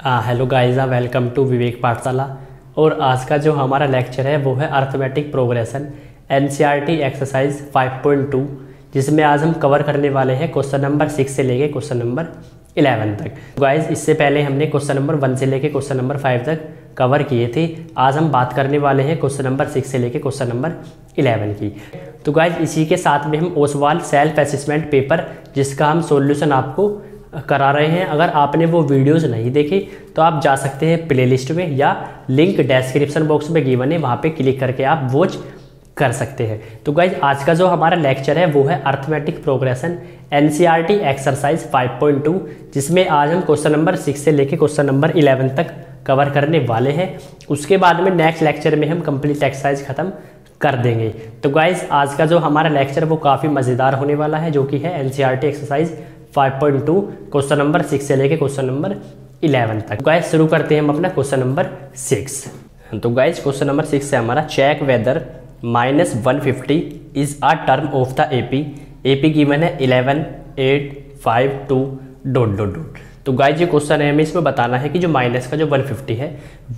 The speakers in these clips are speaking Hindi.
हेलो गाइस, वेलकम टू विवेक पाठशाला। और आज का जो हमारा लेक्चर है वो है अर्थमेटिक प्रोग्रेशन एनसीईआरटी एक्सरसाइज 5.2, जिसमें आज हम कवर करने वाले हैं क्वेश्चन नंबर 6 से लेके क्वेश्चन नंबर 11 तक। गाइस, इससे पहले हमने क्वेश्चन नंबर 1 से लेके क्वेश्चन नंबर 5 तक कवर किए थे। आज हम बात करने वाले हैं क्वेश्चन नंबर 6 से लेके क्वेश्चन नंबर 11 की। तो गाइस, इसी के साथ में हम ओसवाल सेल्फ असेसमेंट पेपर, जिसका हम सॉल्यूशन आपको करा रहे हैं। अगर आपने वो वीडियोस नहीं देखे तो आप जा सकते हैं प्लेलिस्ट में, या लिंक डिस्क्रिप्शन बॉक्स में गिवन है, वहाँ पे क्लिक करके आप वॉच कर सकते हैं। तो गाइज, आज का जो हमारा लेक्चर है वो है अर्थमेटिक प्रोग्रेशन एनसीईआरटी एक्सरसाइज 5.2, जिसमें आज हम क्वेश्चन नंबर 6 से लेके क्वेश्चन नंबर 11 तक कवर करने वाले हैं। उसके बाद में नेक्स्ट लेक्चर में हम कंप्लीट एक्सरसाइज खत्म कर देंगे। तो गाइज, आज का जो हमारा लेक्चर वो काफ़ी मज़ेदार होने वाला है, जो कि है एनसीईआरटी एक्सरसाइज 5.2 क्वेश्चन नंबर 6 से लेके क्वेश्चन नंबर 11 तक। गाइस, शुरू करते हैं हम अपना क्वेश्चन नंबर 6। तो गाइस, क्वेश्चन नंबर 6 से हमारा check whether -150 is a term of the AP given है 11, 8, 5, 2... तो गाइस, ये क्वेश्चन है, हमें इसमें बताना है कि जो माइनस का जो 150 है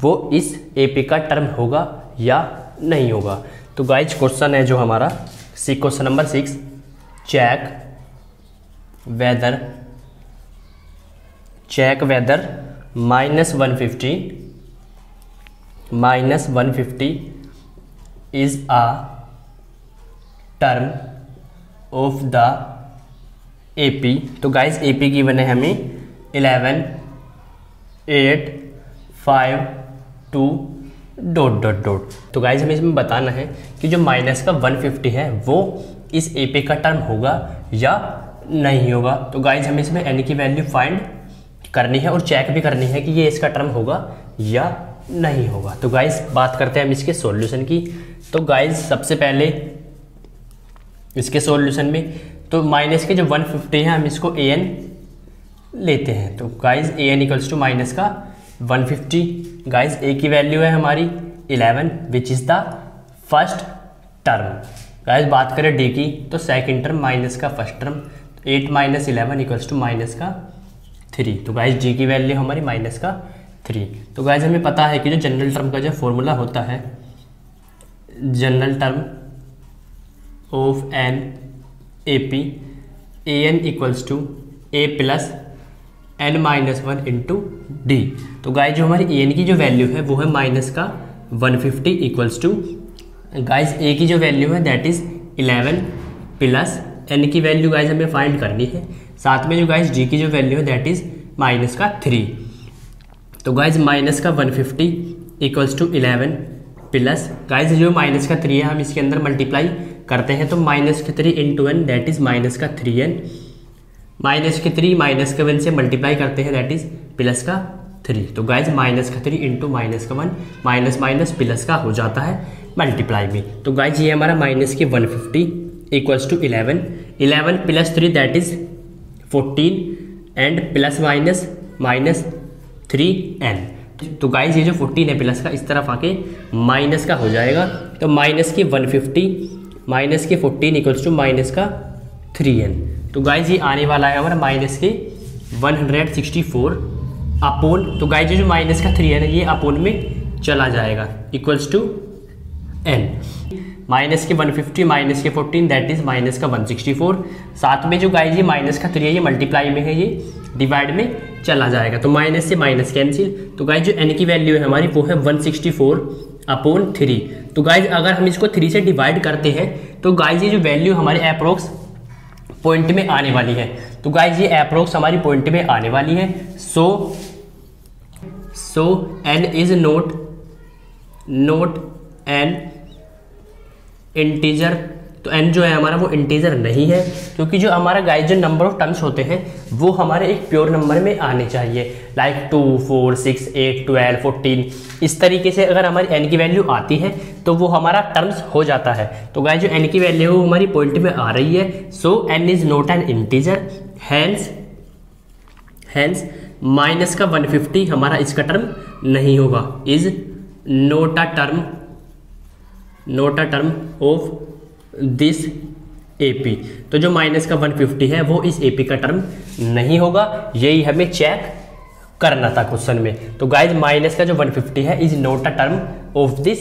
वो इस एपी का टर्म होगा या नहीं होगा। तो गाइस, क्वेश्चन है जो हमारा question number 6, check whether -150 is a term of the AP. तो गाइस, एपी की बने हमें 11, 8, 5, 2... तो गाइस, हमें इसमें बताना है कि जो माइनस का 150 है वो इस एपी का टर्म होगा या नहीं होगा। तो गाइज, हमें इसमें n की वैल्यू फाइंड करनी है और चेक भी करनी है कि ये इसका टर्म होगा या नहीं होगा। तो गाइज, बात करते हैं हम इसके सॉल्यूशन की। तो गाइज, सबसे पहले इसके सॉल्यूशन में तो माइनस के जो 150 है हम इसको an लेते हैं। तो guys, an equals to minus का 150। गाइज, a की वैल्यू है हमारी 11, which is the first term. Guys, बात करें d की तो सेकेंड टर्म माइनस का first term, 8 - 11 equals to minus का 3। तो गाइज, जी की वैल्यू हमारी माइनस का 3। तो गाइज, हमें पता है कि जो जनरल टर्म का जो फॉर्मूला होता है, general term of an AP, an equals to a plus n-1 into d. तो गाइज, जो हमारी an की जो वैल्यू है वो है माइनस का 150 इक्वल्स टू, गाइज a की जो वैल्यू है दैट इज 11 प्लस n की वैल्यू गाइज हमें फाइंड करनी है, साथ में जो गाइज g की जो वैल्यू है दैट इज माइनस का 3। तो गाइज, माइनस का 150 इक्वल्स टू 11 प्लस, गाइज जो माइनस का 3 है हम इसके अंदर मल्टीप्लाई करते हैं, तो माइनस के 3 into n that is minus का 3n, माइनस के 3 माइनस के 1 से मल्टीप्लाई करते हैं दैट इज प्लस का 3। तो गाइज, माइनस का 3 इंटू माइनस का 1, माइनस माइनस प्लस का हो जाता है मल्टीप्लाई में। तो गाइज, ये हमारा माइनस के 150 equals to 11 plus 3 that is 14 and plus minus minus 3n। तो गाइज, ये जो 14 है प्लस का इस तरफ आके माइनस का हो जाएगा। तो माइनस के 150 माइनस के 14 इक्वल्स टू माइनस का 3n। तो गाइज, ये आने वाला है हमारा माइनस के 164 अपोन, तो गाइज जो माइनस का 3n है ये अपोन में चला जाएगा, इक्वल्स टू n। माइनस के 150 माइनस के 14 दैट इज माइनस का 164, साथ में जो गाइज ये माइनस का 3 है ये मल्टीप्लाई में है, ये डिवाइड में चला जाएगा। तो माइनस से माइनस कैंसिल। तो गाइज, जो n की वैल्यू है हमारी वो है 164 अपोन 3। तो गाइज, अगर हम इसको 3 से डिवाइड करते हैं तो गाइज ये जो वैल्यू हमारे अप्रोक्स पॉइंट में आने वाली है। तो गाइज, ये अप्रोक्स हमारी पॉइंट में आने वाली है। So n is note N integer. तो n जो है हमारा वो इंटीजर नहीं है, क्योंकि जो हमारा गाइज जो नंबर ऑफ टर्म्स होते हैं वो हमारे एक प्योर नंबर में आने चाहिए, लाइक 2, 4, 6, 8, 12, 14। इस तरीके से अगर हमारी n की वैल्यू आती है तो वो हमारा टर्म्स हो जाता है। तो गाइज, जो n की वैल्यू है वो हमारी पॉइंट में आ रही है। So n is not an integer, hence minus का 150 हमारा इसका टर्म नहीं होगा, is not a term of this AP. तो जो माइनस का 150 है वो इस एपी का टर्म नहीं होगा, यही हमें चेक करना था क्वेश्चन में। तो गाइज माइनस का जो 150 है is not a term of this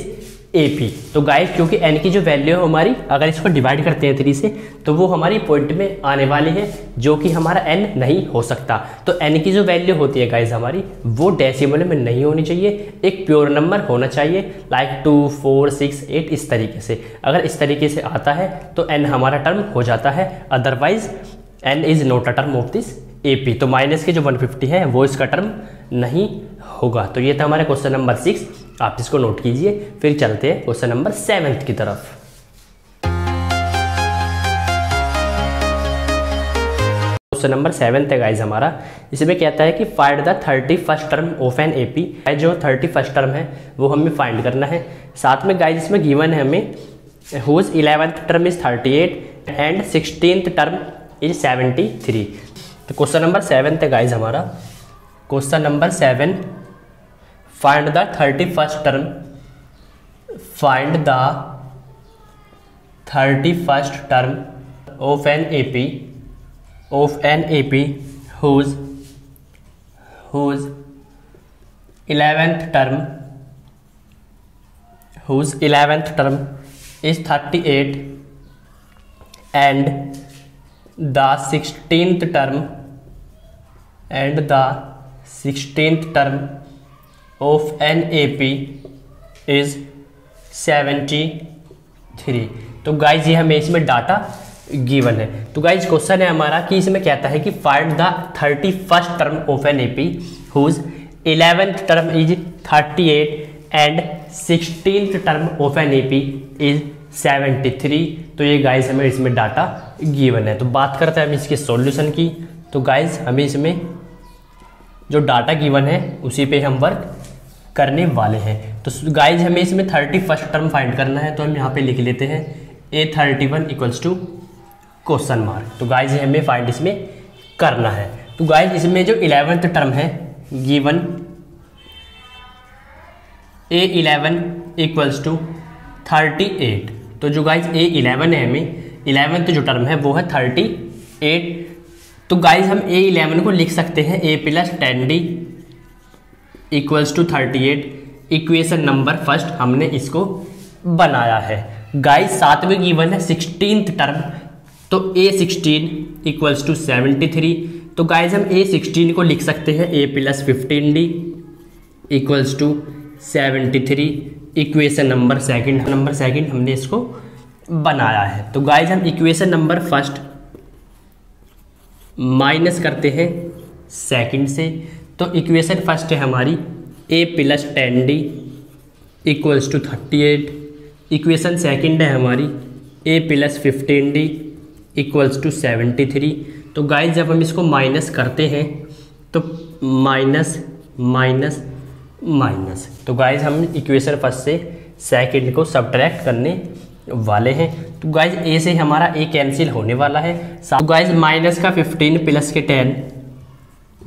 AP। तो गाइज क्योंकि n की जो वैल्यू है हमारी, अगर इसको डिवाइड करते हैं 3 से तो वो हमारी पॉइंट में आने वाली है, जो कि हमारा n नहीं हो सकता। तो n की जो वैल्यू होती है गाइज हमारी, वो डेसिमल में नहीं होनी चाहिए, एक प्योर नंबर होना चाहिए, लाइक 2, 4, 6, 8 इस तरीके से। अगर इस तरीके से आता है तो n हमारा टर्म हो जाता है, otherwise n is not a term of this AP। तो माइनस के जो 150 है वो इसका टर्म नहीं होगा। तो ये था हमारा क्वेश्चन नंबर 6, आप इसको नोट कीजिए। फिर चलते हैं क्वेश्चन नंबर 7 की तरफ। क्वेश्चन नंबर 7 है गाइज हमारा, इसमें कहता है कि find the 31st term of an AP। जो 31st टर्म है वो हमें फाइंड करना है। साथ में गाइज इसमें गिवन है हमें whose 11th term is 38 and 16th term is 73। तो क्वेश्चन नंबर 7 है गाइज हमारा, question number 7, find the 31st term, find the 31st term of an AP whose 11th term is 38 and the 16th term of an AP is 73। तो गाइज ये हमें इसमें डाटा गिवन है। तो गाइज क्वेश्चन है हमारा कि इसमें कहता है कि find the 31st term of an AP whose 11th term is 38 and 16th term of an AP is 73। तो ये गाइज हमें इसमें डाटा गिवन है। तो बात करते हैं हम इसके सॉल्यूशन की। तो गाइज हमें इसमें जो डाटा गिवन है उसी पे हम वर्क करने वाले हैं। तो गाइज हमें इसमें 31st टर्म फाइंड करना है, तो हम यहाँ पे लिख लेते हैं A31 equals to question mark. तो गाइज हमें फाइंड इसमें करना है। तो गाइज इसमें जो 11th टर्म है गिवन A11 इक्वल्स टू 38। तो जो गाइज A11 है हमें 11th जो टर्म है वो है 38। तो गाइज हम A11 को लिख सकते हैं A + 10D equals to 38। Equation number first हमने इसको बनाया है। गाइज साथ में गिवन है 16th टर्म, तो A16 इक्वल्स टू 73। तो गाइज हम A16 को लिख सकते हैं A + 15D equals to 73। Equation number second हमने इसको बनाया है। तो गाइज हम इक्वेशन नंबर फर्स्ट माइनस करते हैं सेकंड से। तो इक्वेशन फर्स्ट है हमारी A + 10D equals to 38। Equation second है हमारी A + 15D इक्वल्स टू 73। तो गाइज जब हम इसको माइनस करते हैं तो माइनस माइनस माइनस। तो गाइज हम इक्वेशन फर्स्ट से सेकंड को सब्ट्रैक्ट करने वाले हैं। तो गाइज A से हमारा A कैंसिल होने वाला है। तो गाइज माइनस का 15 प्लस के 10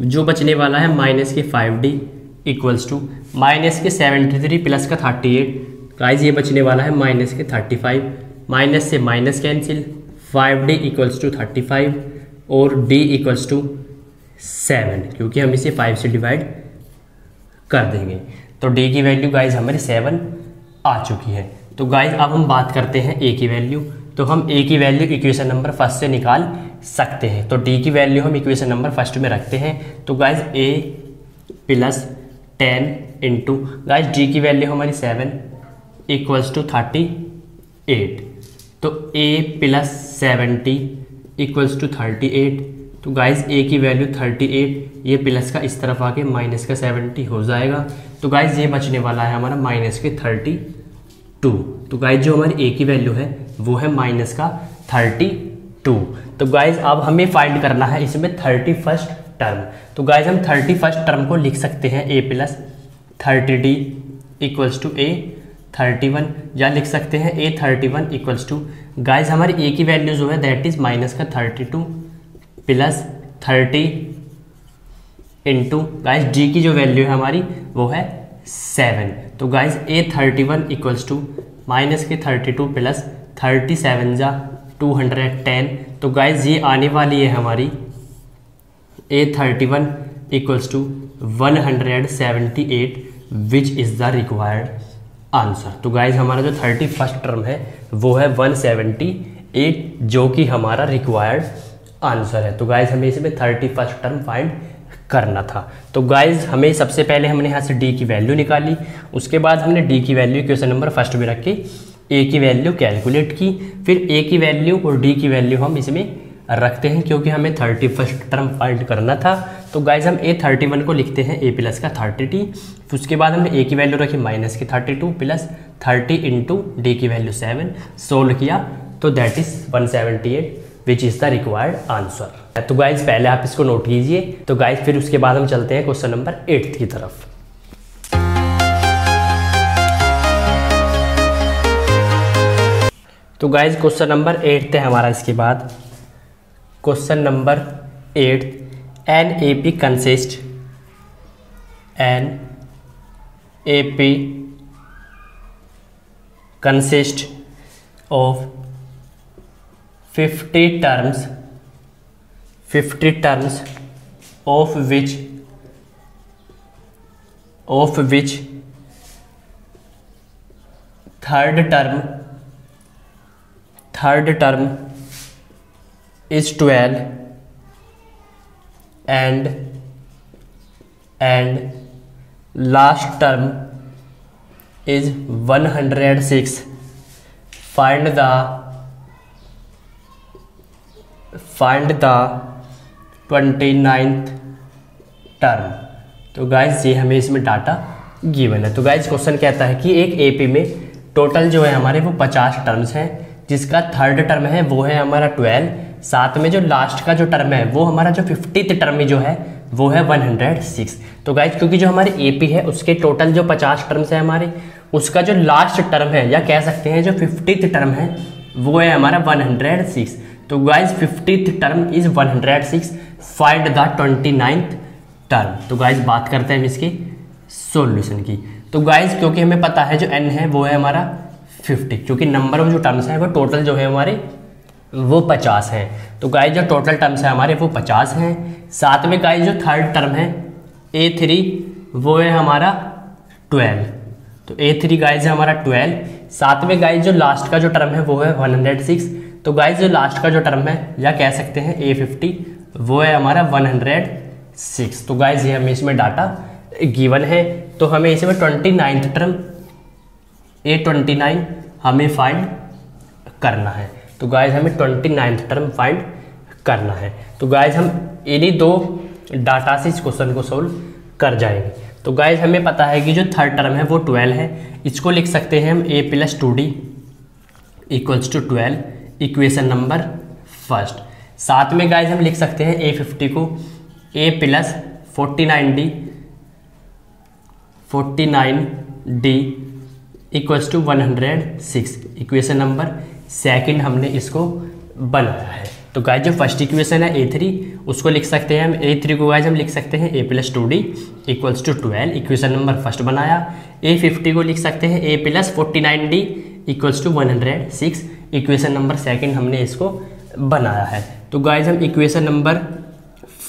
जो बचने वाला है माइनस के 5D इक्वल्स टू माइनस के 73 प्लस का 38। गाइज ये बचने वाला है माइनस के 35। माइनस से minus cancel, 5D equals to 35 और D इक्वल्स टू 7, क्योंकि हम इसे 5 से डिवाइड कर देंगे। तो D की वैल्यू गाइज हमारी 7 आ चुकी है। तो गाइज अब हम बात करते हैं A की वैल्यू। तो हम A की वैल्यू इक्वेशन नंबर फर्स्ट से निकाल सकते हैं। तो D की वैल्यू हम इक्वेशन नंबर फर्स्ट में रखते हैं। तो guys A + 10 into guys D की वैल्यू हमारी 7 इक्वल्स टू 38। तो A + 70 इक्वल्स टू 38। तो गाइज A की वैल्यू 38, ये प्लस का इस तरफ आके माइनस का 70 हो जाएगा। तो गाइज ये बचने वाला है हमारा माइनस के 32। तो गाइज जो हमारी A की वैल्यू है वो है माइनस का 32। तो गाइज अब हमें फाइंड करना है इसमें 31st टर्म। तो गाइज हम 31st टर्म को लिख सकते हैं A + 30D equals to A31, या लिख सकते हैं A31 इक्वल्स टू गाइज हमारी A की वैल्यू जो है दैट इज माइनस का 32 प्लस 30 इंटू गाइज D की जो वैल्यू है हमारी वो है 7। तो guys A31 equals to minus के 32 प्लस 37 जा 210। तो गाइज ये आने वाली है हमारी A31 equals to 178 which is the required answer. तो गाइज हमारा जो 31st टर्म है वो है 178 जो कि हमारा रिक्वायर्ड आंसर है। तो गाइज हमें इसमें 31st टर्म फाइंड करना था। तो गाइज हमें सबसे पहले हमने यहाँ से डी की वैल्यू निकाली, उसके बाद हमने डी की वैल्यू क्वेश्चन नंबर फर्स्ट में रख के ए की वैल्यू कैलकुलेट की, फिर ए की वैल्यू और डी की वैल्यू हम इसमें रखते हैं क्योंकि हमें 31st टर्म फाइंड करना था। तो गाइज हम A31 को लिखते हैं a प्लस का 30t, फिर उसके बाद हमने a की वैल्यू रखी माइनस की 32 प्लस 30 इंटू डी की वैल्यू 7, सोल्व किया तो that is 178 which is the required answer. तो गाइज पहले आप इसको नोट कीजिए। तो गाइज फिर उसके बाद हम चलते हैं क्वेश्चन नंबर 8 की तरफ। तो गाइज क्वेश्चन नंबर 8 है हमारा। इसके बाद question number 8, an AP consist of 50 terms of which third term is 12 and last term is 106. Find the 29th term. तो गाइज ये हमें इसमें डाटा गिवन है। तो गाइज क्वेश्चन कहता है कि एक एपी में टोटल जो है हमारे वो 50 टर्म्स हैं, जिसका थर्ड टर्म है वो है हमारा 12, साथ में जो लास्ट का जो टर्म है वो हमारा जो 50th टर्म जो है वो है 106। तो गाइज क्योंकि जो हमारे एपी है उसके टोटल जो 50 टर्म्स है हमारे, उसका जो लास्ट टर्म है या कह सकते हैं जो 50th टर्म है वो है हमारा 106। तो guys 50th term is 106, find the 29th term. तो गाइज बात करते हैं इसके सॉल्यूशन की। तो गाइज क्योंकि हमें पता है जो n है वो है हमारा 50, क्योंकि नंबर ऑफ जो टर्म्स हैं वो टोटल जो है हमारे वो 50 हैं। तो गाइज जो टोटल टर्म्स है हमारे वो 50 हैं, साथ में गाइज जो थर्ड टर्म है A3 वो है हमारा 12। तो A3 गाइज है हमारा 12, साथ में गाइज जो लास्ट का जो टर्म है वो है 106। तो गाइज जो लास्ट का जो टर्म है या कह सकते हैं A50 वो है हमारा 106। तो गाइज ये हमें इसमें डाटा गिवन है। तो हमें इसमें 29th टर्म A29 हमें फाइंड करना है। तो गाइज हमें 29th टर्म फाइंड करना है। तो गाइज हम इन्हीं दो डाटा से इस क्वेश्चन को सोल्व कर जाएंगे। तो गाइज हमें पता है कि जो थर्ड टर्म है वो 12 है, इसको लिख सकते हैं हम a + 2d equals to 12, equation number first. साथ में गाइज हम लिख सकते हैं A50 को a + 49d equals to 106, equation number second हमने इसको बनाया है। तो गाइज जो फर्स्ट इक्वेशन है A3 उसको लिख सकते हैं हम A3 को गाइज हम लिख सकते हैं a + 2d equals to 12, equation number first बनाया। A50 को लिख सकते हैं a + 49d equals to 106, equation number second हमने इसको बनाया है। तो गाइज हम इक्वेशन नंबर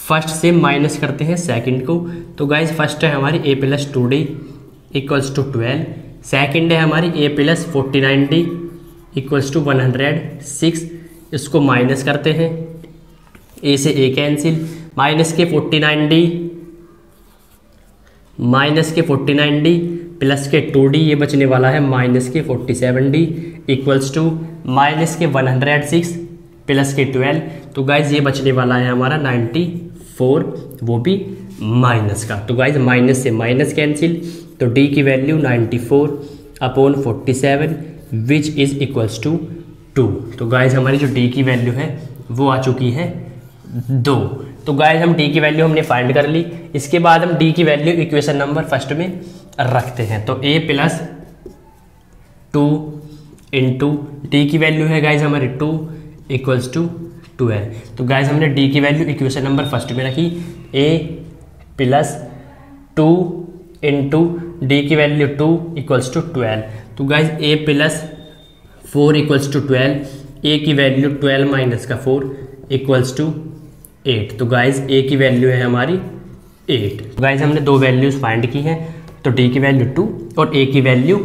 फर्स्ट से माइनस करते हैं सेकंड को। तो गाइज फर्स्ट है हमारी a + 2d equals to 12, second है हमारी a + 49d इक्वल्स टू 106, इसको माइनस करते हैं, a से a कैंसिल, माइनस के 49d प्लस के 2d ये बचने वाला है माइनस के 47d इक्वल्स टू माइनस के 106 प्लस के 12। तो गाइज ये बचने वाला है हमारा 94, वो भी माइनस का। तो गाइज माइनस से माइनस कैंसिल, तो d की value 94/47 which is equals to 2। तो गाइज हमारी जो d की वैल्यू है वो आ चुकी है 2। तो गाइज हम d की वैल्यू हमने फाइंड कर ली। इसके बाद हम d की वैल्यू इक्वेशन नंबर फर्स्ट में रखते हैं। तो a + 2 इंटू डी की वैल्यू है गाइज हमारी 2 इक्वल्स टू 12। तो गाइज हमने d की वैल्यू इक्वेशन नंबर फर्स्ट में रखी, a + 2 इंटू डी की वैल्यू 2 इक्वल्स टू 12। तो guys a + 4 equals to 12, a की वैल्यू 12 - 4 इक्वल्स टू 8। तो गाइज a की वैल्यू है हमारी 8। गाइज हमने दो वैल्यूज फाइंड की हैं, तो डी की वैल्यू 2 और ए की वैल्यू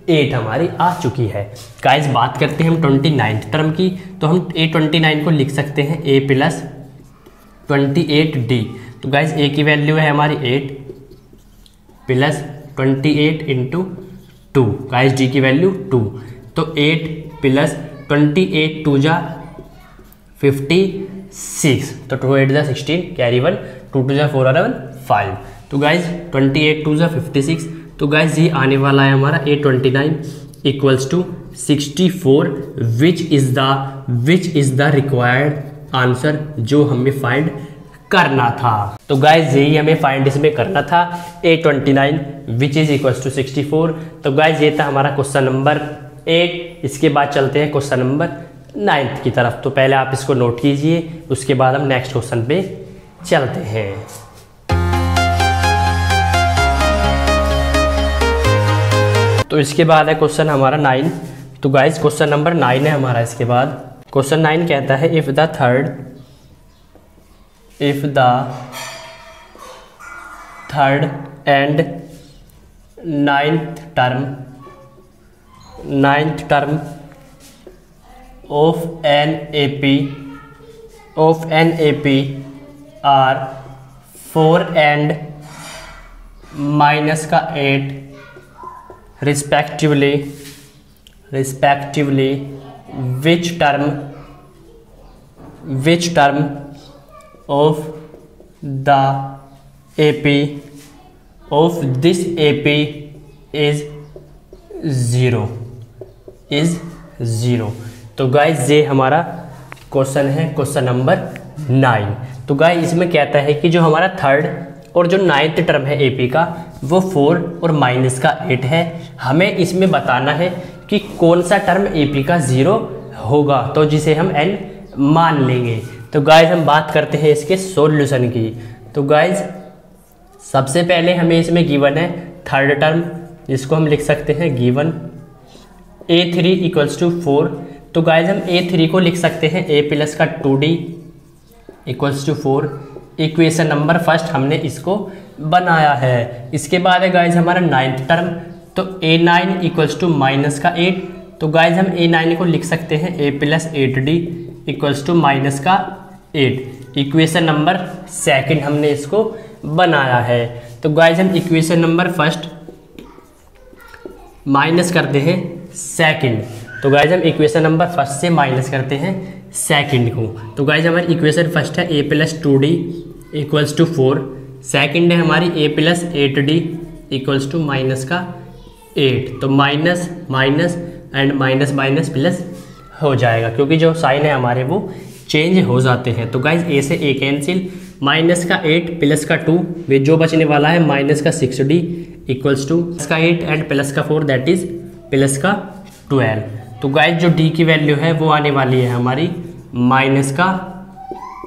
8 हमारी आ चुकी है। गाइज बात करते हैं हम 29th टर्म की, तो हम A29 को लिख सकते हैं a प्लस 28d। तो गाइज a की वैल्यू है हमारी 8 प्लस 28 इंटू 2। गाइज d की वैल्यू 2, तो 8 प्लस 28 2 जा 56, तो 2 8 जा 16, कैरी 1, 2 2 जा 4 और 1 5। तो गाइज 28 2 जा 56, तो गाइज ये आने वाला है हमारा A29 equals to 64, which is the required answer जो हमें फाइंड करना था। तो गाइज यही हमें फाइंड इसमें करना था, A29 which is equals to 64। तो गाइज ये था हमारा क्वेश्चन नंबर 8। इसके बाद चलते हैं क्वेश्चन नंबर 9 की तरफ। तो पहले आप इसको नोट कीजिए, उसके बाद हम नेक्स्ट क्वेश्चन पे चलते हैं। तो इसके बाद है क्वेश्चन हमारा 9। तो गाइज क्वेश्चन नंबर 9 है हमारा। इसके बाद क्वेश्चन 9 कहता है if the third and ninth term of an AP are 4 and minus का 8 respectively which term of the AP of this AP is 0। तो गाइज ये हमारा क्वेश्चन है, क्वेश्चन नंबर 9। तो गाइज इसमें कहता है कि जो हमारा थर्ड और जो 9th टर्म है AP का वो 4 और माइनस का 8 है। हमें इसमें बताना है कि कौन सा टर्म AP का 0 होगा, तो जिसे हम n मान लेंगे। तो गाइज हम बात करते हैं इसके सॉल्यूशन की। तो गाइज सबसे पहले हमें इसमें गिवन है थर्ड टर्म, जिसको हम लिख सकते हैं गिवन A3 इक्वल्स टू 4। तो गाइज हम A3 को लिख सकते हैं a प्लस का 2d equals to 4। Equation number first हमने इसको बनाया है। इसके बाद है गाइज हमारा 9th टर्म, तो A9 इक्वल्स टू माइनस का 8। तो गाइज हम A9 को लिख सकते हैं a plus 8d equals to minus का 8। इक्वेशन नंबर सेकंड हमने इसको बनाया है। तो गाइज हम इक्वेशन नंबर फर्स्ट माइनस करते हैं सेकंड। तो गाइज हम इक्वेशन नंबर फर्स्ट से माइनस करते हैं सेकंड को। तो गाइज हमारी इक्वेशन फर्स्ट है a plus 2d equals to 4। Second है हमारी a plus 8d equals to minus का 8। तो minus minus and minus minus plus हो जाएगा, क्योंकि जो साइन है हमारे वो चेंज हो जाते हैं। तो गाइज a से a कैंसिल, माइनस का 8 प्लस का 2, वे जो बचने वाला है माइनस का 6d इक्वल्स टू प्लस का 8 एंड प्लस का 4 दैट इज प्लस का 12। तो गाइज जो d की वैल्यू है वो आने वाली है हमारी माइनस का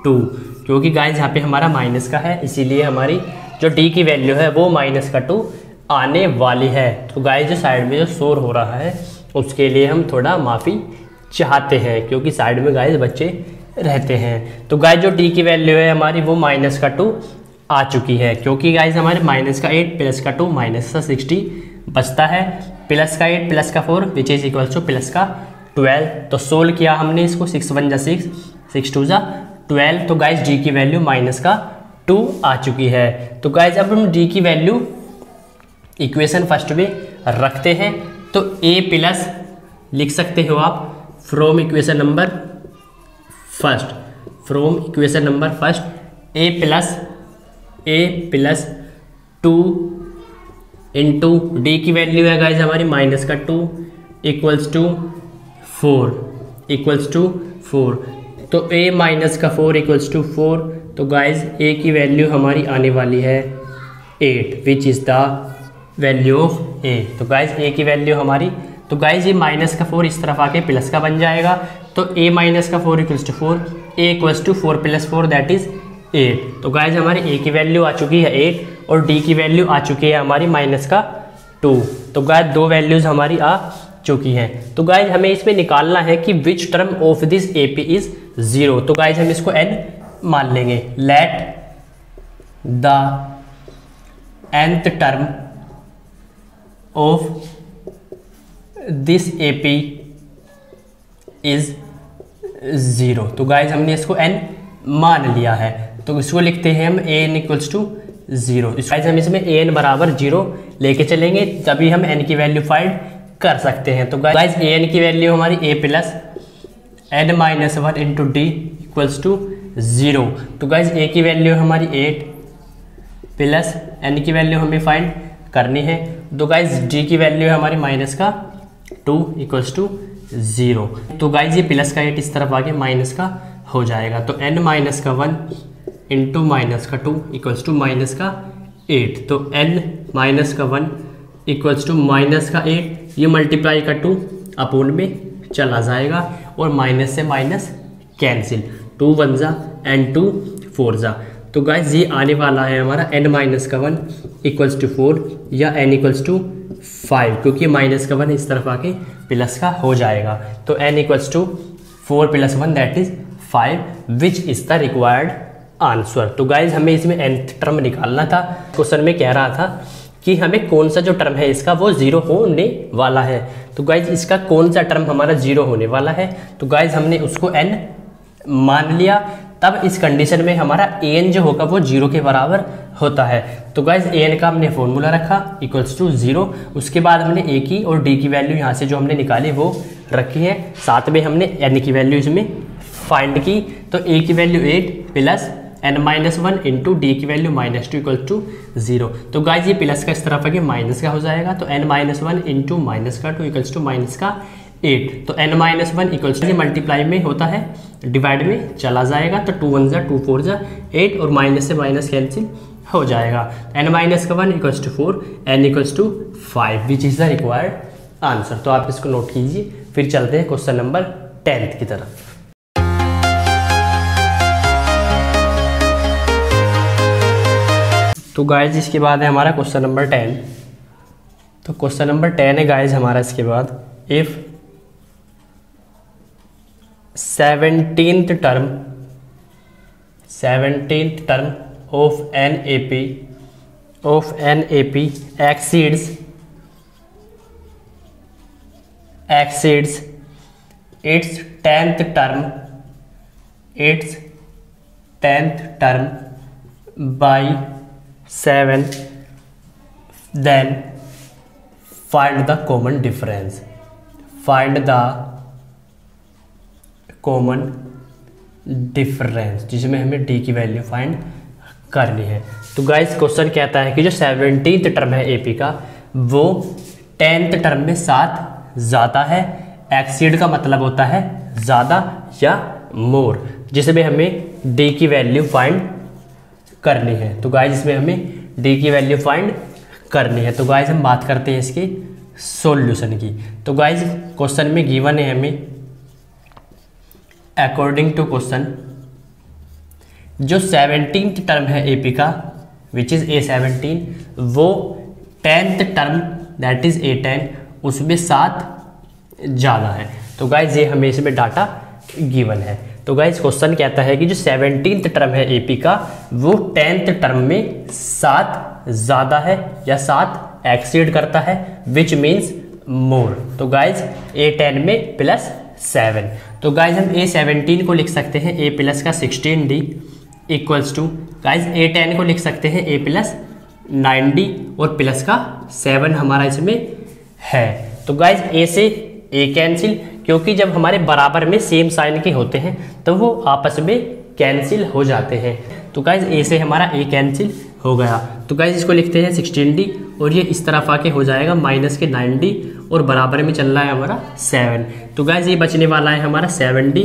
2, क्योंकि गाइज यहाँ पे हमारा माइनस का है, इसीलिए हमारी जो d की वैल्यू है वो माइनस का 2 आने वाली है। तो गाइज जो साइड में जो शोर हो रहा है उसके लिए हम थोड़ा माफ़ी चाहते हैं, क्योंकि साइड में गाइज बच्चे रहते हैं। तो गाइज जो d की वैल्यू है हमारी वो माइनस का 2 आ चुकी है, क्योंकि गाइज हमारे माइनस का 8 प्लस का 2 माइनस का 60 बचता है, प्लस का 8 प्लस का 4 विच इज इक्वल्स टू प्लस का 12। तो सोल्व किया हमने इसको, 6 1 जा 6, 6 2 जा 12। तो गाइज d की वैल्यू माइनस का 2 आ चुकी है। तो गाइज अब हम d की वैल्यू इक्वेशन फर्स्ट में रखते हैं। तो a प्लस लिख सकते हो आप from equation number first, a plus 2 into D की वैल्यू है गाइज हमारी माइनस का 2 इक्वल्स टू 4। तो a माइनस का 4 इक्वल्स टू 4। तो गाइज a की वैल्यू हमारी आने वाली है 8 विच is the value of a। तो गाइज a की वैल्यू हमारी, तो गाइज ये माइनस का 4 इस तरफ आके प्लस का बन जाएगा। तो a माइनस का 4 equals to 4, a equals to 4 plus 4 that is 8। तो गाइज हमारी a की वैल्यू आ चुकी है 8 और d की वैल्यू आ चुकी है हमारी माइनस का 2। तो गाइज दो वैल्यूज हमारी आ चुकी हैं। तो गाइज हमें इसमें निकालना है कि which term of this AP is 0। तो गाइज हम इसको n मान लेंगे। Late the nth term of this AP is 0। तो गाइज हमने इसको n मान लिया है, तो इसको लिखते हैं हम an इक्वल्स टू 0। गाइज हम इसमें an बराबर 0 लेके चलेंगे, तभी हम n की वैल्यू फाइंड कर सकते हैं। तो गाइज an की वैल्यू हमारी a plus n minus 1 into D equals to 0। तो गाइज a की वैल्यू हमारी 8 प्लस n की वैल्यू हमें फाइंड करनी है। तो गाइज d की वैल्यू है हमारी माइनस का 2 इक्वल्स टू 0। तो गाइज ये प्लस का 8 इस तरफ आके माइनस का हो जाएगा, तो n माइनस का 1 इंटू माइनस का 2 इक्वल्स टू माइनस का 8। तो n माइनस का 1 इक्वल्स टू माइनस का 8, ये मल्टीप्लाई का 2 अपोन में चला जाएगा और माइनस से माइनस कैंसिल, 2 1 जा एंड 2 4 जा। तो गाइज ये आने वाला है हमारा n माइनस का 1 इक्वल्स टू 4 या n इक्वल्स टू 5, क्योंकि माइनस का 1 इस तरफ आके प्लस का हो जाएगा। तो n equals to 4 plus 1 that is 5 which is the required answer. तो गाइज हमें इसमें nth टर्म निकालना था। क्वेश्चन में कह रहा था कि हमें कौन सा जो टर्म है इसका वो 0 होने वाला है। तो गाइज इसका कौन सा टर्म हमारा 0 होने वाला है, तो गाइज हमने उसको n मान लिया, तब इस कंडीशन में हमारा an जो होगा वो 0 के बराबर होता है। तो गाइज an का हमने फॉर्मूला रखा इक्वल्स टू 0, उसके बाद हमने a की और d की वैल्यू यहाँ से जो हमने निकाली वो रखी है, साथ में हमने n की वैल्यू इसमें फाइंड की। तो a की value 8 plus n minus 1 into D की वैल्यू माइनस 2 इक्वल टू 0। तो गाइज ये प्लस का इस तरफ आके माइनस का हो जाएगा, तो n माइनस 1 इंटू माइनस का 2 इक्वल्स टू माइनस का 8। तो n minus 1 equals to multiply में होता है, डिवाइड में चला जाएगा, तो 2 1 जा 2 4 जा 8 और माइनस से माइनस कैंसिल हो जाएगा। n माइनस का 1 equals to 4, n equals to 5 which is the required answer. तो आप इसको नोट कीजिए, फिर चलते हैं क्वेश्चन नंबर 10 की तरफ। तो गाइज इसके बाद है हमारा क्वेश्चन नंबर 10। तो क्वेश्चन नंबर 10 है गाइज हमारा इसके बाद, if 17th term of an AP exceeds its 10th term by 7, then find the common difference। find the common difference, जिसमें हमें d की वैल्यू फाइंड करनी है। तो गाइस क्वेश्चन कहता है कि जो 17th टर्म है AP का वो 10th टर्म में 7 ज़्यादा है। एक्सीड का मतलब होता है ज़्यादा या मोर, जिसमें हमें d की वैल्यू फाइंड करनी है। तो गाइस इसमें हमें d की वैल्यू फाइंड करनी है। तो गाइस हम बात करते हैं इसके सॉल्यूशन की। तो गाइस क्वेश्चन में गिवन है हमें अकॉर्डिंग टू क्वेश्चन जो 17th टर्म है AP का विच इज़ A17 वो 10th term that is A10 उसमें 7 ज़्यादा है। तो गाइस ये हमें इसमें डाटा गिवन है। तो गाइस क्वेश्चन कहता है कि जो 17th टर्म है AP का वो 10th टर्म में 7 ज़्यादा है या 7 एक्सीड करता है विच मीन्स मोर। तो गाइस A10 में +7। तो गाइस हम A17 को लिख सकते हैं A प्लस का 16D equals to guys A10 को लिख सकते हैं A प्लस 9D और प्लस का 7 हमारा इसमें है। तो गाइस A से A कैंसिल, क्योंकि जब हमारे बराबर में सेम साइन के होते हैं तो वो आपस में कैंसिल हो जाते हैं। तो गाइस A से हमारा A कैंसिल हो गया। तो गाइस इसको लिखते हैं 16D और ये इस तरफ आके हो जाएगा माइनस के 9D और बराबर में चल रहा है हमारा 7। तो गाइस ये बचने वाला है हमारा 7D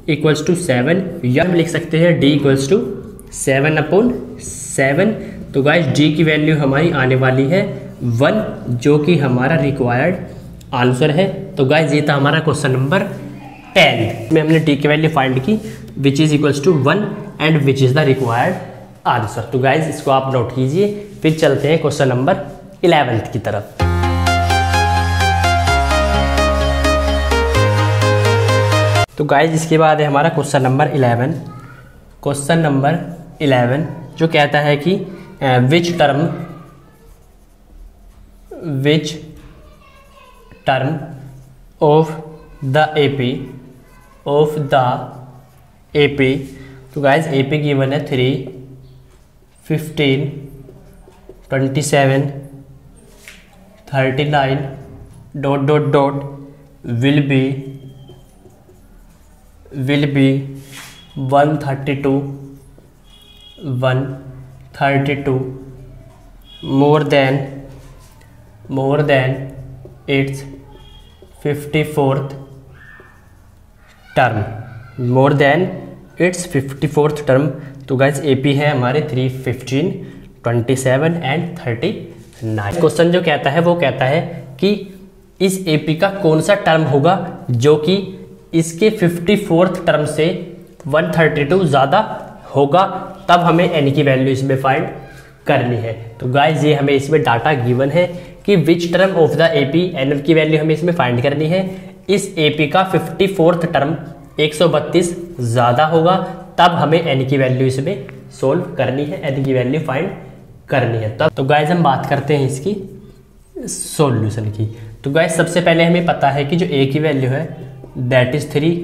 इक्वल्स टू 7 या हम लिख सकते हैं D इक्वल्स टू 7/7। तो गाइस D की वैल्यू हमारी आने वाली है 1 जो कि हमारा रिक्वायर्ड आंसर है। तो गाइस ये था हमारा क्वेश्चन नंबर 10 में हमने D की वैल्यू फाइंड की which is equals to 1 and which is the required answer. तो गाइस इसको आप नोट कीजिए, फिर चलते हैं क्वेश्चन नंबर 11 की तरफ। तो गाइस इसके बाद है हमारा क्वेश्चन नंबर 11। क्वेश्चन नंबर 11 जो कहता है कि which term which term of the AP तो गाइज AP गिवन है 3, 15, 27, 39 ... will be 132 more than its 54th term, more than its 54th term। तो गाइज AP है हमारे 3, 15, 27 एंड 39। क्वेश्चन जो कहता है वो कहता है कि इस AP का कौन सा टर्म होगा जो कि इसके 54th टर्म से 132 ज़्यादा होगा, तब हमें n की वैल्यू इसमें फाइंड करनी है। तो गाइज ये हमें इसमें डाटा गिवन है कि which term of the AP, n की वैल्यू हमें इसमें फाइंड करनी है। इस AP का 54th टर्म 132 ज़्यादा होगा, तब हमें n की वैल्यू इसमें सोल्व करनी है, n की वैल्यू फाइंड करनी है। तब तो गाइज हम बात करते हैं इसकी सॉल्यूशन की। तो गाइज सबसे पहले हमें पता है कि जो A की वैल्यू है दैट इज़ 3,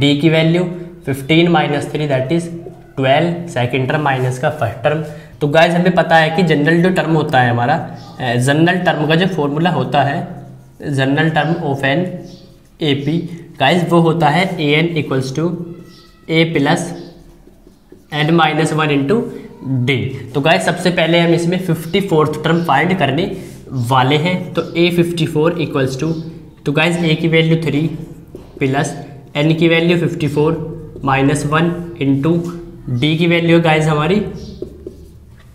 D की value 15 - 3 that is 12, second term minus का फर्स्ट टर्म। तो गाइज हमें पता है कि जनरल जो टर्म होता है हमारा, जनरल टर्म का जो फॉर्मूला होता है, general term of an AP guys वो होता है AN = A + n-1 × D। तो गाइज सबसे पहले हम इसमें 54th टर्म फाइंड करने वाले हैं। तो A54 = तो गाइज A की वैल्यू 3 प्लस n की वैल्यू 54 - 1 × D की वैल्यू गाइज हमारी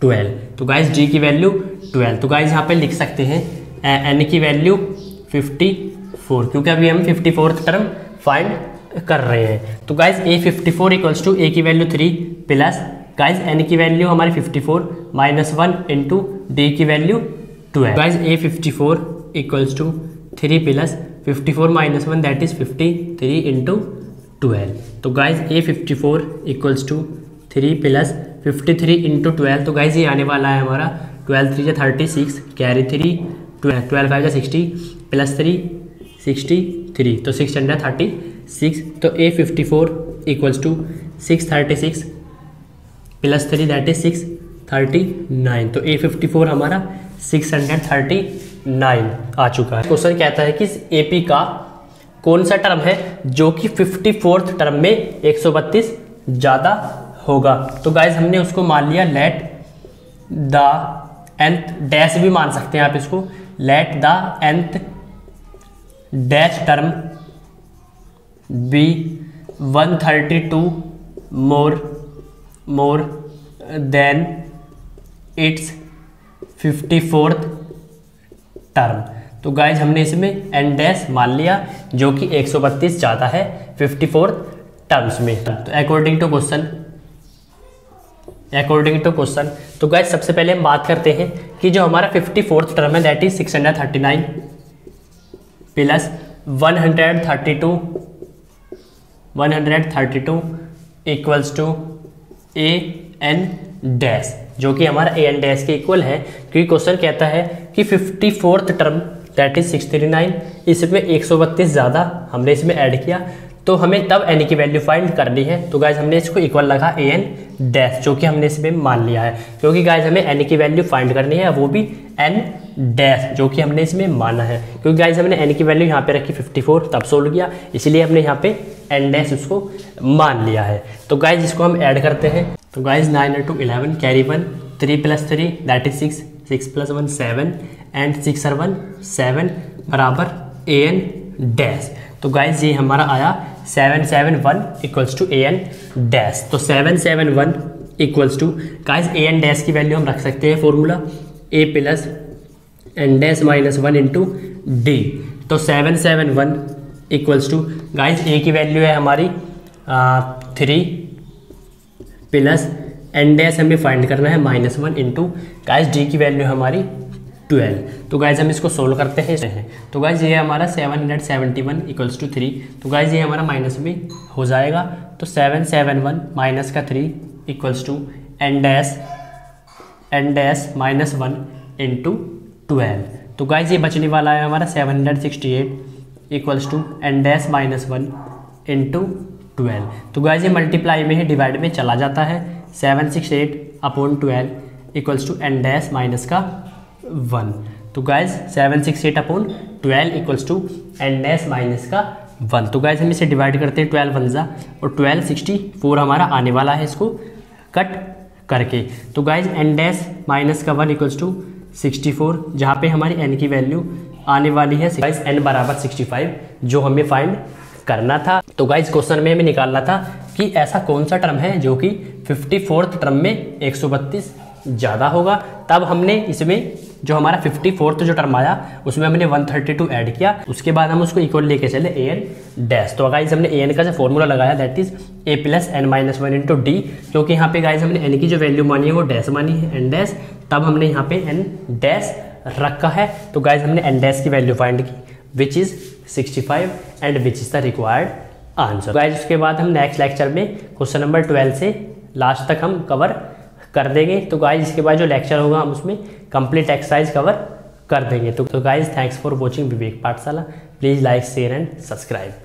12। तो गाइज D की वैल्यू 12। तो गाइज यहाँ पे लिख सकते हैं n की वैल्यू 54, क्योंकि अभी हम 54th टर्म फाइंड कर रहे हैं। तो गाइज A54 = A की वैल्यू 3 प्लस गाइज n की वैल्यू हमारी 54 - 1 × D की value 12। Guys A54 = 3 plus 54 - 1 that is 53 × 12। तो गाइज A54 = 3 प्लस 53 × 12। तो गाइज ये आने वाला है हमारा 12 3 36, कैरी 3, 12 5 60 प्लस 3 63, तो 636। तो A54 = 636 प्लस 3 दैट इज 639। तो A54 हमारा 639 आ चुका है। क्वेश्चन कहता है कि इस AP का कौन सा टर्म है जो कि 54th टर्म में 132 ज़्यादा होगा। तो गाइज हमने उसको मान लिया लेट द nth डैश भी मान सकते हैं आप इसको, let the nth dash term be 132 more than it's 54th term. तो गाइज हमने इसमें n डैश मान लिया जो कि 132 ज़्यादा है 54th टर्म्स में। तो अकॉर्डिंग टू क्वेश्चन तो गाइज सबसे पहले हम बात करते हैं कि जो हमारा 54th टर्म है that is 639 plus 132 equals to AN dash, जो कि हमारा AN डैश के इक्वल है, क्योंकि क्वेश्चन कहता है कि 54th टर्म दैट इज 639, इसमें 132 ज़्यादा हमने इसमें ऐड किया, तो हमें तब n की वैल्यू फाइंड करनी है। तो गाइज हमने इसको इक्वल लगा AN डैश, जो कि हमने इसमें मान लिया है, क्योंकि गाइज हमें n की वैल्यू फाइंड करनी है, वो भी n डैश जो कि हमने इसमें माना है। क्योंकि गाइज हमने n की वैल्यू यहाँ पे रखी 54 तब सोल्व किया, इसलिए हमने यहाँ पे n डैश उसको मान लिया है। तो गाइज इसको हम ऐड करते हैं। तो guys 9 × 11 carry 1, 3 + 3 that is 6, 6 + 1 7 and 6 × 1 7 बराबर AN डैश। तो गाइज ये हमारा आया 771 इक्वल्स टू AN डैश। तो 771 equals to guys AN dash की वैल्यू हम रख सकते हैं formula A plus n dash minus 1 × D। तो 771 इक्वल्स टू गाइज A की वैल्यू है हमारी 3 प्लस n डैश हमें फाइंड करना है -1 × गाइज D की वैल्यू हमारी 12। तो गाइज हम इसको सोल्व करते हैं। तो गाइज ये हमारा 771 इक्वल्स टू 3। तो गाइज ये हमारा माइनस में हो जाएगा। तो 771 माइनस का 3 इक्वल्स टू n डैश -1 × 12। तो गाइज ये बचने वाला है हमारा 768 equals to n dash minus 1 into 12। तो गाइज ये मल्टीप्लाई में ही डिवाइड में चला जाता है। 768 upon 12 equals to n dash minus का 1। तो guys 768 upon 12 equals to n dash minus का 1। तो गाइज हम इसे डिवाइड करते हैं 12 वन जा, और 12 64 हमारा आने वाला है इसको कट करके। तो गाइज n डैश माइनस का 1 इक्वल्स टू 64, जहाँ पे हमारी n की वैल्यू आने वाली है गाइज n बराबर 65, जो हमें फाइंड करना था। तो गाइज क्वेश्चन में हमें निकालना था कि ऐसा कौन सा टर्म है जो कि 54th टर्म में 132 ज़्यादा होगा। तब हमने इसमें जो हमारा 54th जो टर्म आया उसमें हमने 132 ऐड किया, उसके बाद हम उसको इक्वल लेके चले an डैश। तो गाइज हमने an का जो फॉर्मूला लगाया that is a plus n minus 1 into D, क्योंकि यहाँ पे गाइज हमने n की जो वैल्यू मानी है वो डैश मानी है n डैश, तब हमने यहाँ पे n डैश रखा है। तो गाइज हमने n डैश की वैल्यू फाइंड की which is 65 and which is the required answer. Guys उसके बाद हम नेक्स्ट लेक्चर में क्वेश्चन नंबर 12 से लास्ट तक हम कवर कर देंगे। तो गाइज इसके बाद जो लेक्चर होगा हम उसमें कंप्लीट एक्सरसाइज कवर कर देंगे। तो गाइज थैंक्स फॉर वॉचिंग विवेक पाठशाला। Please like share and subscribe.